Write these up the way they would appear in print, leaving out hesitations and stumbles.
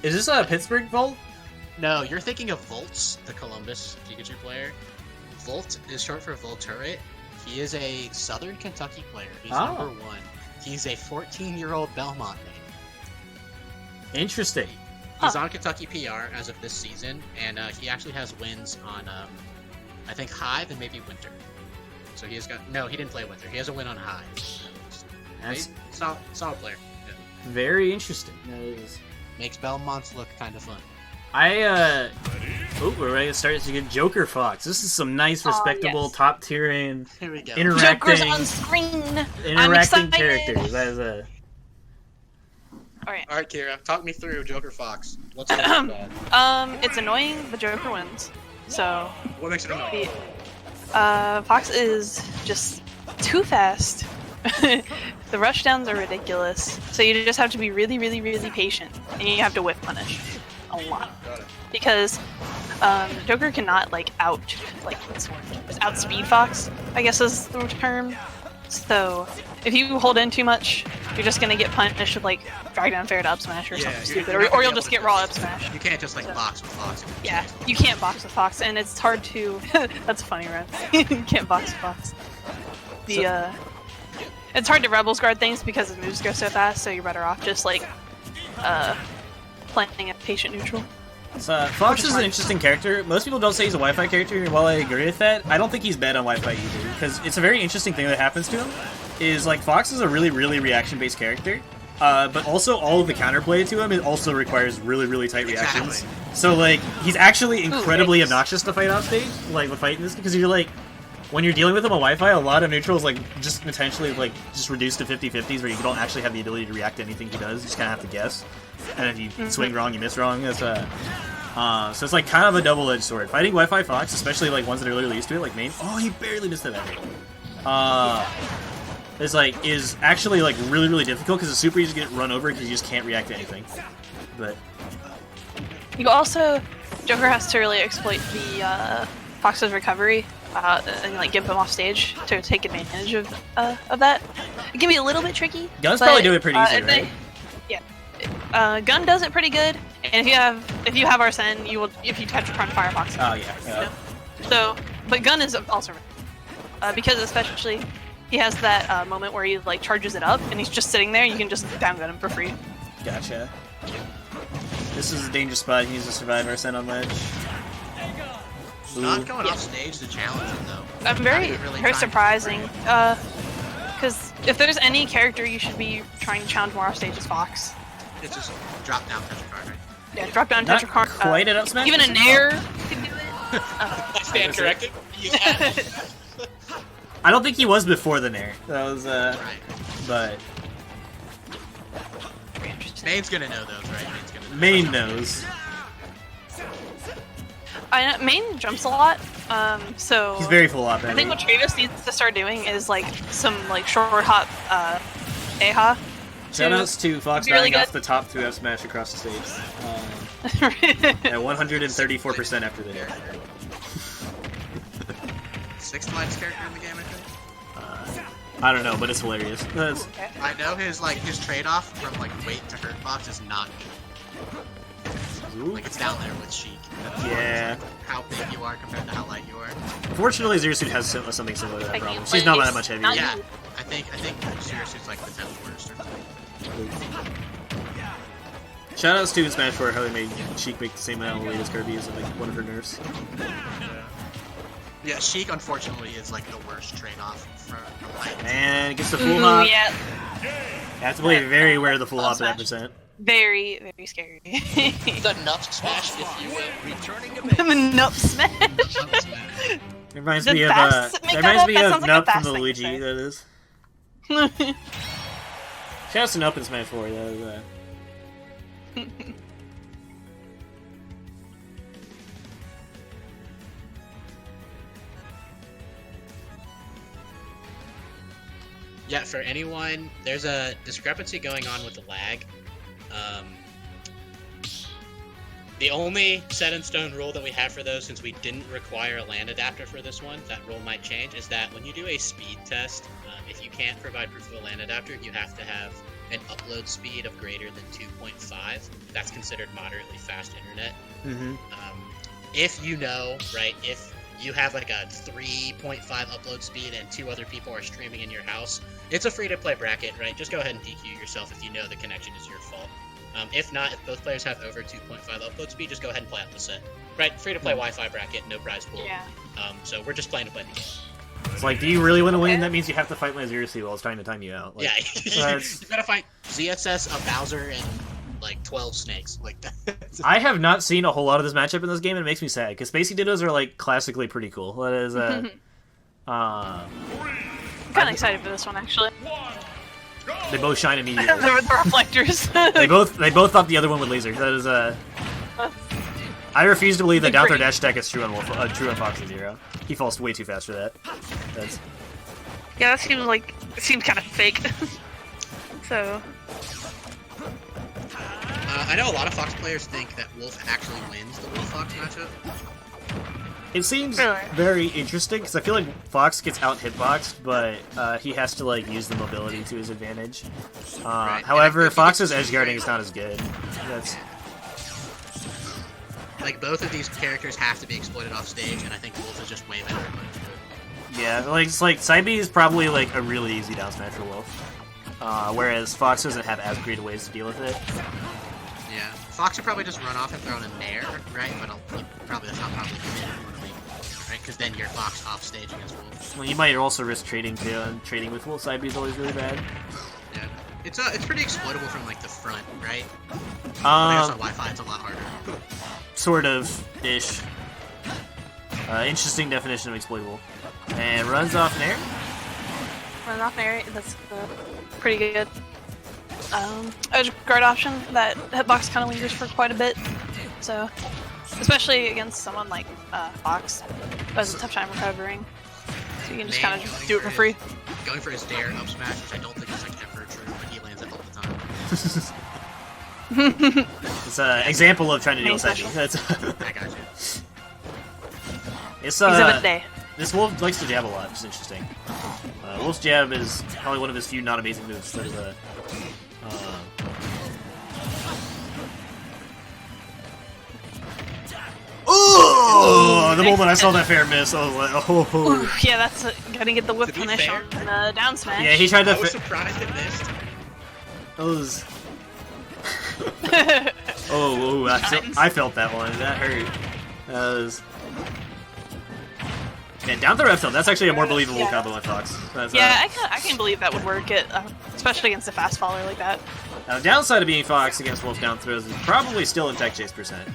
Is this a Pittsburgh Volt? No, you're thinking of Volts, the Columbus Pikachu player. Volt is short for Volturret. He is a Southern Kentucky player. He's number 1. He's a 14-year-old Belmont name. Interesting. He's on Kentucky PR as of this season, and he actually has wins on, I think, Hive and maybe Winter. So he has got... No, he didn't play Winter. He has a win on Hive. That's solid player. Yeah. very interesting. Makes Belmonts look kind of fun. We're ready to start to get Joker Fox. This is some nice, respectable, top-tiering, Here we go. interacting, Joker's on screen. interacting characters. That is a... Alright. Alright, Kira, talk me through Joker Fox. What's bad? It's annoying, but Joker wins. So, What makes it annoying? Fox is just too fast. The rushdowns are ridiculous. So you just have to be really, really, really patient, and you have to whip punish a lot. Got it. Because Joker cannot outspeed Fox, I guess is the term. So if you hold in too much, you're just gonna get punished with drag down fair to up smash or something stupid, or you'll just get raw up smash. You can't just box with Fox. Yeah, you can't box with Fox, and it's hard to. That's funny, right? You can't box with Fox. It's hard to Rebels guard things because his moves go so fast, so you're better off just playing a patient neutral. Fox is an interesting character. Most people don't say he's a Wi-Fi character, and while I agree with that, I don't think he's bad on Wi-Fi either, because it's a very interesting thing that happens to him, is Fox is a really, really reaction-based character, but also all of the counterplay to him, it also requires really, really tight reactions. So, he's actually incredibly obnoxious to fight off stage, with fighting this, because you're when you're dealing with him on Wi-Fi, a lot of neutrals, just potentially, just reduced to 50-50s, where you don't actually have the ability to react to anything he does, you just kind of have to guess. And if you swing wrong, you miss wrong. That's so it's kind of a double-edged sword. Fighting Wi-Fi Fox, especially ones that are literally used to it, like Mayne. Oh, he barely missed that. Is actually really, really difficult because it's super easy to get run over because you just can't react to anything. But you also Joker has to really exploit the Fox's recovery and get him off stage to take advantage of that. It can be a little bit tricky. Guns probably do it pretty easy, right? Gun does it pretty good, and if you have Arsene, you will if you touch front Firefox. Oh yeah. So, but Gun is also because especially he has that moment where he charges it up, and he's just sitting there, and you can just down gun him for free. Gotcha. This is a dangerous spot. He needs to survive Arsene on ledge. Not going off stage to challenge him though. I'm very surprising. Because if there's any character you should be trying to challenge more off stage, is Fox. It's just drop down touch a card, right? Yeah, drop down touch a card. Quite an up smash. Even a Nair can do it. I stand corrected. I don't think he was before the Nair. That was Right. But Very interesting. Mayne's gonna know those, right? Mayne knows. Mayne jumps a lot, so He's very full up. I think what Treevis needs to start doing is some short hop AHA. Shoutouts to Fox really dying off the top through F smash across the stage. At 134% after the Nair. Sixth lightest character in the game, I think. I don't know, but it's hilarious. I know his trade-off from weight to hurt box is not good. It's down there with Sheik. Yeah. How big you are compared to how light you are. Unfortunately, Zero Suit has something similar to that Like, problem. but She's not it's that much heavier. not- Yeah, I think Zero Suit's the 10th worst or something. Shoutouts to Smash 4 how they made Sheik make the same amount of weight as Kirby as one of her nerfs. Yeah, Sheik unfortunately is the worst trade-off for light. And it gets the full hop. Yeah, You have to play very aware of the full hop at that percent. very, very scary. The nut smash, if you will. The Nup Smash. It reminds The me of fast- that make reminds that me up? That of sounds like a Nup from fast the thing to Luigi. say. That is. Shoutouts to Nup in Smash 4. That is. Yeah, for anyone, there's a discrepancy going on with the lag. The only set-in-stone rule that we have for those, since we didn't require a LAN adapter for this one, that rule might change, is that when you do a speed test, if you can't provide proof of a LAN adapter, you have to have an upload speed of greater than 2.5, that's considered moderately fast internet. If you know, right, if you have like a 3.5 upload speed and 2 other people are streaming in your house, it's a free-to-play bracket, right? Just go ahead and DQ yourself if you know the connection is your fault. If not, if both players have over 2.5 upload speed, just go ahead and play out the set. Right, free-to-play Wi-Fi bracket, no prize pool. Yeah. So we're just playing to play the game. It's like, do you really want to win? That means you have to fight my Zero C while it's trying to time you out. Like, Yeah, you gotta fight ZSS, a Bowser, and like 12 snakes. Like that. I have not seen a whole lot of this matchup in this game, and it makes me sad because Spacey Dittos are like classically pretty cool. That is, I'm kind of excited for this one, actually. they both shine immediately. the reflectors. they both thought the other one would laser. That is I refuse to believe that down throw dash attack is true on true on Fox and Zero. He falls way too fast for that. That's... Yeah, that seems kind of fake. So. I know a lot of Fox players think that Wolf actually wins the Wolf Fox matchup. It seems Really? very interesting because I feel like Fox gets out hitboxed, but he has to like use the mobility to his advantage. Right. However, Fox's edge guarding is not as good. That's Like, both of these characters have to be exploited off stage, and I think Wolf is just way better at it. yeah, like it's like side B is probably like a really easy down smash for Wolf, whereas Fox doesn't have as great ways to deal with it. Yeah. Fox would probably just run off and throw in a nair, right? But that's not probably good, right? Because then you're Fox off stage against Wolf. Well, you might also risk trading too, and trading with Wolf side B is always really bad. Yeah. It's pretty exploitable from like the front, right? I guess on Wi-Fi it's a lot harder. Sort of ish. Interesting definition of exploitable. And runs off Nair. Run off Mary, that's pretty good. Edge guard option that hitbox kind of lingers for quite a bit, so especially against someone like Fox, who has a tough time recovering. So you can just kind of do it for free. Going for his dare up smash, which I don't think is like ever true, but he lands it all the time. It's an example of trying to deal with edging. That's I got you. It's Exhibit day. This Wolf likes to jab a lot, which is interesting. Wolf's jab is probably one of his few not amazing moves. That is oh, the moment I saw that fair miss, I was like, oh. Ooh, yeah, that's gotta get the whip punish on the down smash. Yeah, he tried to. I was surprised it missed. Those. oh, I felt that one. That hurt. That was. Yeah, down throw F tilt. That's actually a more believable combo on Fox. That's, yeah, I can believe that would work. Especially against a fast faller like that. Now, the downside of being Fox against Wolf down throws is probably still in tech chase percent.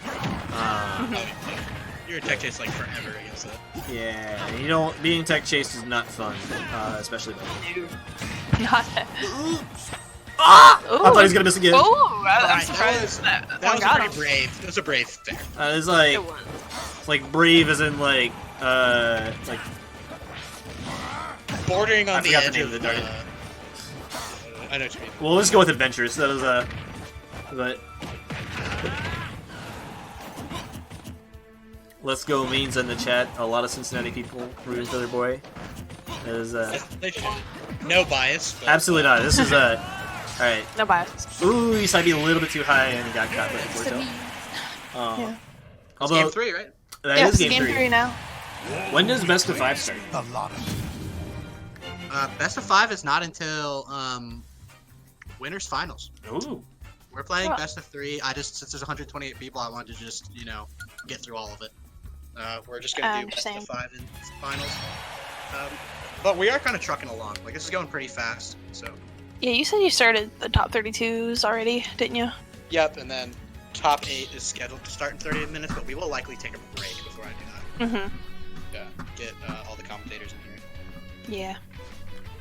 You're in tech chase like forever against that. Yeah, you know, being tech chased is not fun, especially by Not. Ah! I thought he was gonna miss again. Oh, I'm Alright, surprised that one was got pretty him. brave. It was a brave fair. It's like, It was. like brave as in like Bordering I on the forgot the edge name of of the target. I know what you mean. well, let's go with adventurous. That was but let's go memes in the chat. A lot of Cincinnati people rooting for their boy. That is They should. No bias. But, absolutely not. This is all right. No bias. Ooh, he might be a little bit too high and he got caught by the fortail. Yeah. Although Game 3, right? that Yeah, is it's game 3. now. When does best of 5 start? Best of 5 is not until winners finals. Ooh. We're playing Oh. best of 3. Since there's 128 people, I wanted to just get through all of it. We're just gonna do best of 5 in finals. But we are kind of trucking along. Like, this is going pretty fast. So. Yeah, you said you started the top 32s already, didn't you? Yep, and then top 8 is scheduled to start in 30 minutes, but we will likely take a break before I do that. Mm-hmm. Yeah, get all the commentators in here. Yeah.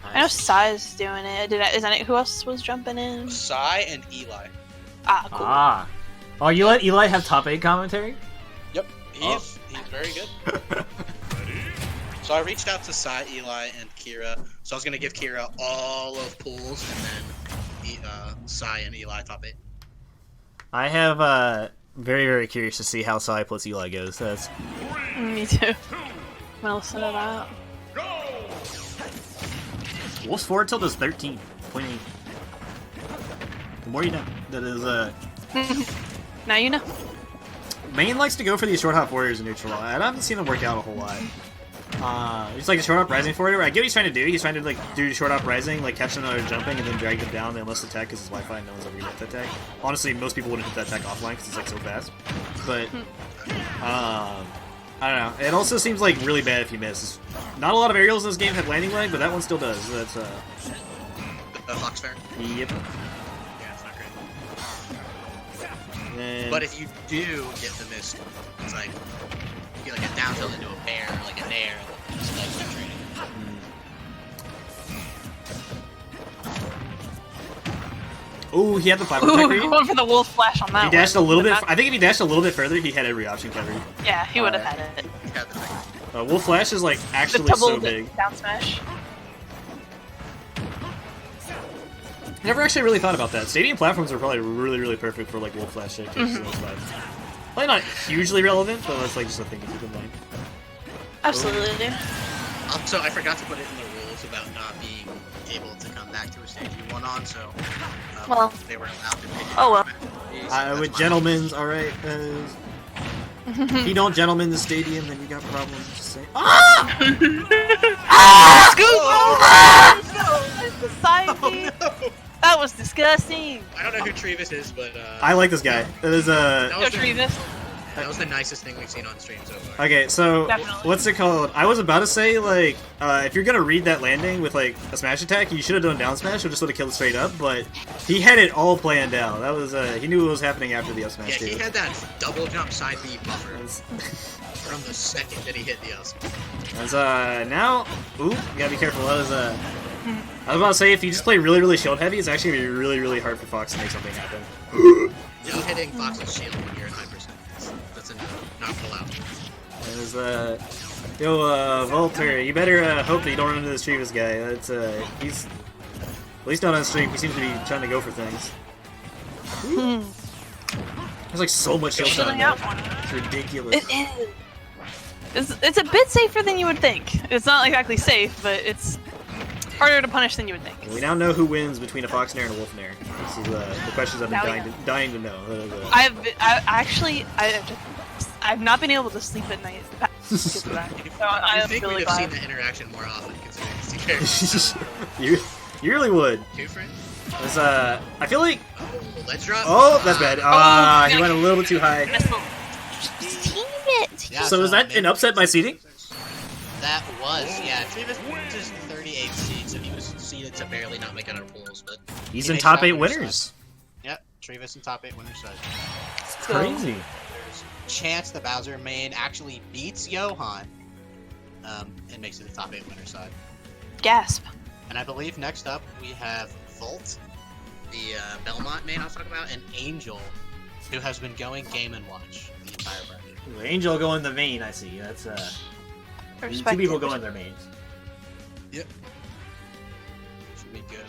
I know Sai's doing it. Is that it? Who else was jumping in? Sai and Eli. Ah, cool. Ah. Oh, you let Eli have top 8 commentary? Yep, he's very good. So I reached out to Sai, Eli, and Kira. So I was gonna give Kira all of pools, and then Sai and Eli top 8. I have very, very curious to see how Sai plus Eli goes. That's Me too. I'm gonna listen to that. Wolf's forward tilt is 13.8. The more you know. That is, Now you know. Mayne likes to go for these short hop warriors in neutral. I haven't seen them work out a whole lot. He's like a short hop rising forward. I get what he's trying to do. He's trying to like do short hop rising, like catch them while they're jumping, and then drag them down. They must attack because it's Wi-Fi. And no one's ever gonna hit that attack. Honestly, most people wouldn't hit that attack offline because it's like so fast. But I don't know. It also seems like really bad if you miss. Not a lot of aerials in this game have landing lag, but that one still does. That's The Fox Fair? Yep. Yeah, it's not great. And But if you do get the miss, it's like you get like a down tilt into a bear, or like a nair, like it's like good training. oh, he had the platform attack read. Going for the wolf flash on that He dashed a one. little bit. I think if he dashed a little bit further, he had every option covered. Yeah, he would have had it. Yeah, the thing. Wolf Flash is like The actually double so big. down smash. Never actually really thought about that. Stadium platforms are probably really perfect for like Wolf Flash shit. Probably not hugely relevant, but that's like just a thing to keep in mind. Absolutely. Also, I forgot to put it in the rules about not being able to come back to a stage you won on, so Well. they were allowed to pick. Oh, well. With gentlemen's, alright. If you don't gentleman the stadium, then you got problems. Just say, ah! Society. That was disgusting. I don't know who Treevis is, but I like this guy. That is that Go was the- Treevis. that was the nicest thing we've seen on stream so far. Okay, so Definitely. what's it called? I was about to say like, if you're gonna read that landing with like a smash attack, you should have done down smash or just would have killed straight up. But he had it all planned out. That was he knew what was happening after the up smash Yeah, too. he had that double jump side B buffer That's- from the second that he hit the up smash. That's now, ooh, you gotta be careful. That was I was about to say if you just play really shield heavy, it's actually gonna be really hard for Fox to make something happen. No hitting Fox's shield when you're at 9%. That's a no, not allowed. There's yo, Volter, you better hope that you don't run into this Treevis guy. That's he's at least not on stream. He seems to be trying to go for things. There's like so much shield Shielding on out that. one. It's ridiculous. It is. It's a bit safer than you would think. It's not exactly safe, but it's harder to punish than you would think. We now know who wins between a Fox Nair and a Wolf Nair. This is the questions I've been Now we dying to know. I've not been able to sleep at night. So I I'm think really we'd have seen glad. that interaction more often considering these two characters. you really would. Two friends? There's, I feel like. Oh, let's drop. Oh, that's bad. He went a little bit too high. Missed a just a teeny bit. Yeah, So is that an upset by seeding? That was, yeah. Treevis just 38 seeds, so he was seeded to barely not make it out of pools, but He's he in makes top it out 8 winner's winners. side. Yep, Treevis in top 8 winners side. It's crazy. There's chance the Bowser main actually beats Johan, and makes it the top 8 winners side. Gasp. And I believe next up we have Volt, the Belmont main I was talking about, and Angel, who has been going Game & Watch the entire bracket. Angel going the main, I see. That's two Respect people it. going their mains. Yep. Should be good.